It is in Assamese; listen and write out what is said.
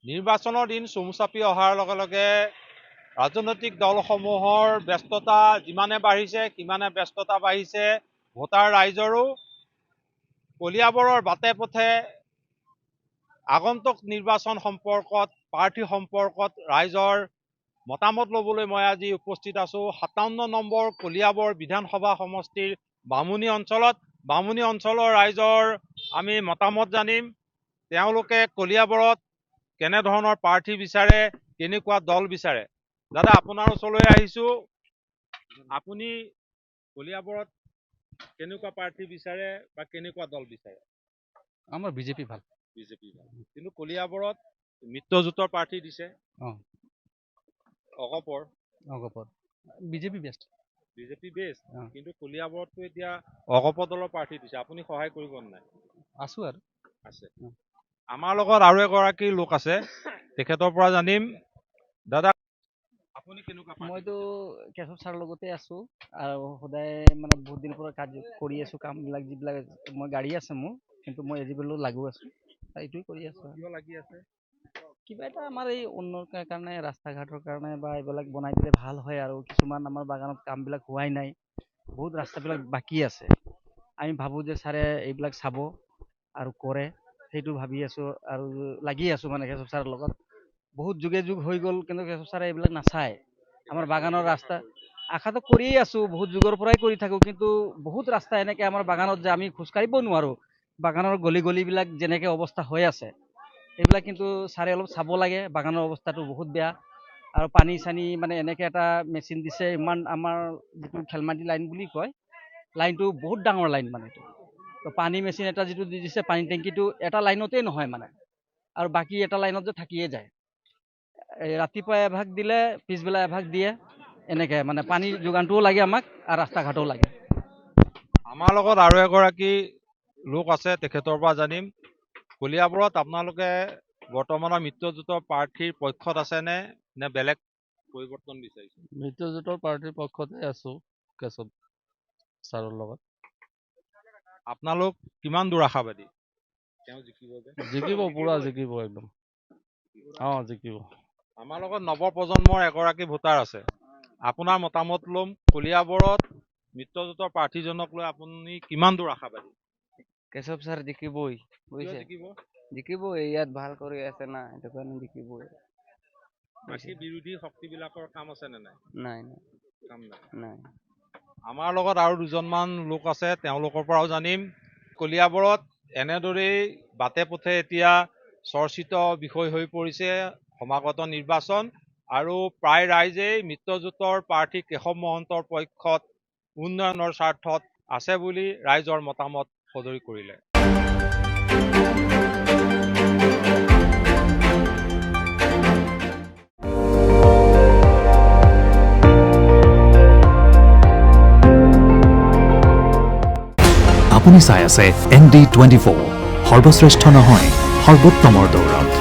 নিৰ্বাচনৰ দিন চমুচাপি অহাৰ লগে লগে ৰাজনৈতিক দলসমূহৰ ব্যস্ততা যিমানে বাঢ়িছে সিমানে ব্যস্ততা বাঢ়িছে ভোটাৰ ৰাইজৰো কলিয়াবৰৰ বাটে পথে আগন্তুক নিৰ্বাচন সম্পৰ্কত প্ৰাৰ্থী সম্পৰ্কত ৰাইজৰ মতামত ল'বলৈ মই আজি উপস্থিত আছোঁ 57 নম্বৰ কলিয়াবৰ বিধানসভা সমষ্টিৰ বামুণী অঞ্চলৰ ৰাইজৰ আমি মতামত জানিম তেওঁলোকে কলিয়াবৰত কেনে ধৰণৰ প্ৰাৰ্থী বিচাৰে কেনেকুৱা দল বিচাৰে দাদা আপোনাৰ ওচৰলৈ আহিছোঁ আপুনি কলিয়াবৰত কেনেকুৱা প্ৰাৰ্থী বিচাৰে বা কেনেকুৱা দল বিচাৰে আমাৰ বিজেপি ভাল কিন্তু কলিয়াবৰত মিত্ৰজোঁটৰ প্ৰাৰ্থী দিছে অগপৰ বিজেপি বেষ্ট কিন্তু কলিয়াবৰততো এতিয়া অগপ দলৰ প্ৰাৰ্থী দিছে আপুনি সহায় কৰিব নাই আছো আৰু আছে আমাৰ লগত আৰু এগৰাকী লোক আছে তেখেতৰ পৰা জানিম দাদা আপুনি কেনেকুৱা মইতো কেশৱ ছাৰৰ লগতে আছো আৰু সদায় মানে বহুত দিনৰ পৰা কাজ কৰি আছো কামবিলাক যিবিলাক মই গাড়ী আছে মোৰ কিন্তু মই এজিবলো লাগু আছো এইটোৱে কৰি আছো কিয় লাগি আছে কিবা এটা আমাৰ এই উন্নয়নৰ কাৰণে ৰাস্তা ঘাটৰ কাৰণে বা এইবিলাক বনাই দিলে ভাল হয় আৰু কিছুমান আমাৰ বাগানত কামবিলাক হোৱাই নাই বহুত ৰাস্তাবিলাক বাকী আছে আমি ভাবোঁ যে ছাৰে এইবিলাক চাব আৰু কৰে সেইটো ভাবি আছো আৰু লাগি আছো মানে কেশৱ ছাৰৰ লগত বহুত যুগে যুগ হৈ গ'ল কিন্তু কেশৱ ছাৰে এইবিলাক নাচায় আমাৰ বাগানৰ ৰাস্তা আশাটো কৰিয়ে আছো বহুত যুগৰ পৰাই কৰি থাকো কিন্তু বহুত ৰাস্তা এনেকে আমাৰ বাগানত যে আমি খোজকাঢ়িব নোৱাৰো বাগানৰ গলিবিলাক যেনেকে অৱস্থা হৈ আছে এইবিলাক কিন্তু ছাৰে অলপ চাব লাগে বাগানৰ অৱস্থাটো বহুত বেয়া আৰু পানী চানী মানে এনেকে এটা মেচিন দিছে ইমান আমাৰ যিটো খেলমাটি লাইন বুলি কয় লাইনটো বহুত ডাঙৰ লাইন মানে এইটো তো পানী মেচিন এটা যিটো দি দিছে পানী টেংকিটো এটা লাইনতেই নহয় মানে আৰু বাকী এটা লাইনত যে থাকিয়ে যায় ৰাতিপুৱা এভাগ দিলে পিছবেলা এভাগ দিয়ে এনেকে মানে পানী যোগানটোও লাগে আমাক আৰু ৰাস্তা ঘাটও লাগে আমাৰ লগত আৰু এগৰাকী লোক আছে তেখেতৰ পৰা জানিম কলিয়াবৰত আপোনালোকে বৰ্তমানৰ মিত্ৰজোঁটৰ প্ৰাৰ্থীৰ পক্ষত আছে নে বেলেগ পৰিৱৰ্তন বিচাৰিছে মিত্ৰজোঁটৰ পাৰ্টীৰ পক্ষতে আছো কেশৱ ছাৰৰ লগত আপোনালোক কিমান দূৰ আশাবাদী তেওঁ জিকিব পুৰা জিকিব একদম জিকিব আমাৰ লগত নৱপ্ৰজন্মৰ এগৰাকী ভোটাৰ আছে আপোনাৰ মতামত ল'ম কলিয়াবৰত মিত্ৰজোঁটৰ প্ৰাৰ্থীজনক লৈ আপুনি কিমান দূৰ আশাবাদী কেশৱ ছাৰ জিকিবই জিকিব ইয়াত ভাল কৰি আছে না সেইটো কাৰণে জিকিবই বাকী বিৰোধী শক্তিবিলাকৰ কাম আছে নে নাই নাই আমাৰ লগত আৰু দুজনমান লোক আছে তেওঁলোকৰ পৰাও জানিম কলিয়াবৰত এনেদৰেই বাটে পথে এতিয়া চৰ্চিত বিষয় হৈ পৰিছে সমাগত নিৰ্বাচন আৰু প্ৰায় ৰাইজেই মিত্ৰজোঁটৰ প্ৰাৰ্থী কেশৱ মহন্তৰ পক্ষত উন্নয়নৰ স্বাৰ্থত আছে বুলি ৰাইজৰ মতামত সদৰি কৰিলে আপুনি চাই আছে ND24 সৰ্বশ্ৰেষ্ঠ নহয় সৰ্বোত্তমৰ দৌৰত